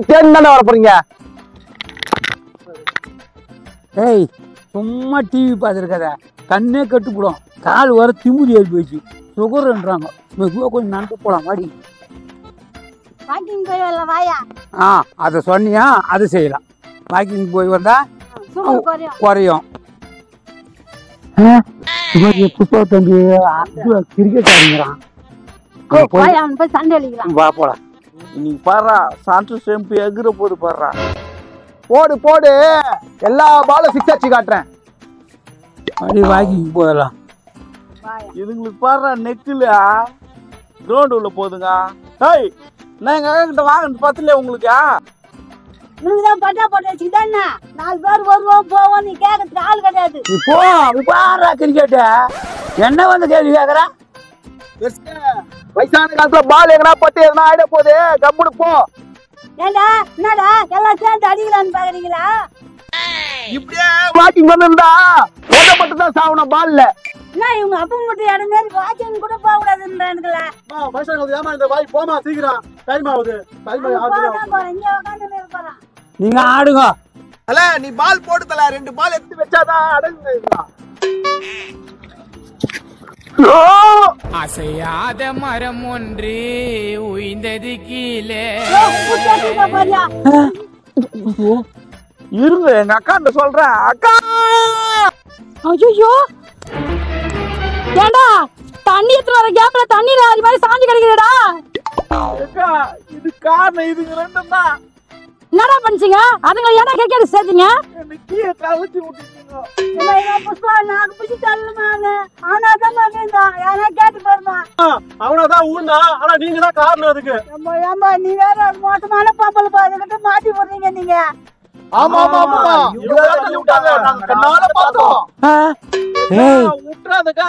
தேடி தானே வர போறீங்க? ஏய் சும்மா டிவி பார்த்துருக்காத, கண்ணே கட்டுப்படும். கால் வர திமுதி ஏறி போயிடுச்சு, சுகர்ன்றாங்க. மெதுவாக கொஞ்சம் நடந்து போகலாம் வாடி. வாக்கிங் போய் வரல வாயா. அதை சொன்னியா, அது செய்யலாம். வாக்கிங் போய் வந்தா குறையும். புஷ்பா தம்பி கிரிக்கெட் ஆடுங்கிறான். போய் சண்டை அடிக்கலாம். வா போலாம். இன்னைக்கு பாடுறா சான்று செம்பு எகுற போது பாடுறா. போடு போடு, எல்லா பாலும் சிக்ஸ் அடிச்சு காட்டுறேன். அப்படி வாக்கிங் போயிடலாம். இதுங்களுக்கு பாடுறா நெக்குல கிரவுண்ட் உள்ள போதுங்க. ஹேய் நான் எங்க அக்கா கிட்ட வாங்கிட்டு பத்துல உங்களுக்கு உனக்குதான் பட்டா போட்டு வச்சுக்கிட்டா 4 பேர் வருவோம் போவோம், நீ கேட்கறதுக்கு ஆள் கிடையாது. இப்போ பாடுறா கிரிக்கெட்ட, என்ன வந்து கேள்வி கேட்கற? வயசான காலத்துல பால் எங்கனா பட்டு எதனா ஆயிட போகுது, கம்முனு போ. ஏண்டா என்னடா எல்லாம் சேர்ந்து அடிக்கலான்னு பாக்குறீங்களா? இப்படியே வாக்கிங் வந்திருந்தா மட்டும் தான் சாவணும் பால்ல. என்ன இவங்க அப்பா மட்டும் இடம் மாரி வாக்கிங் கூட போக கூடாதுன்றானுங்களா? போமா சீக்கிரம், டைம் ஆகுது. நீங்க ஆடுங்க. அல்ல நீ பால் போடுதல, 2 பால் எடுத்து வச்சாதான் அடங்குறா. அசையாத மரம் ஒன்று உயிர்ந்தது கீழே. இருங்க எங்க அக்கா சொல்றேன். அக்கா ஐயோ ஏண்டா தண்ணி எடுத்து வர கேப்ல தண்ணியில அது மாதிரி சாஞ்சு கிடைக்கிறடா. அக்கா இது காரணம் இதுங்க ரெண்டும் தான். என்னடா பண்ணிச்சீங்க? அதுங்களை ஏன்னா கேட்க சேர்த்தீங்க? கீழே கவிச்சு விட்டுட்டீங்க. புஷ்பா நான் பிடிச்சி தள்ளுமாங்க. ஆனா தான் யாரா கேட்டு பாருமா. அவனதான் ஊர்னா, ஆனா நீங்க தான் காரணம் அதுக்கு. ஏம்பா நீ வேற மோசமான பாப்பல பாதுகிட்ட மாட்டி போடுறீங்க நீங்க. ஆமா ஆமா ஆமா இவங்க தள்ளி விட்டாங்க, நாங்க கண்ணால பார்த்தோம். விட்டுறாதக்கா.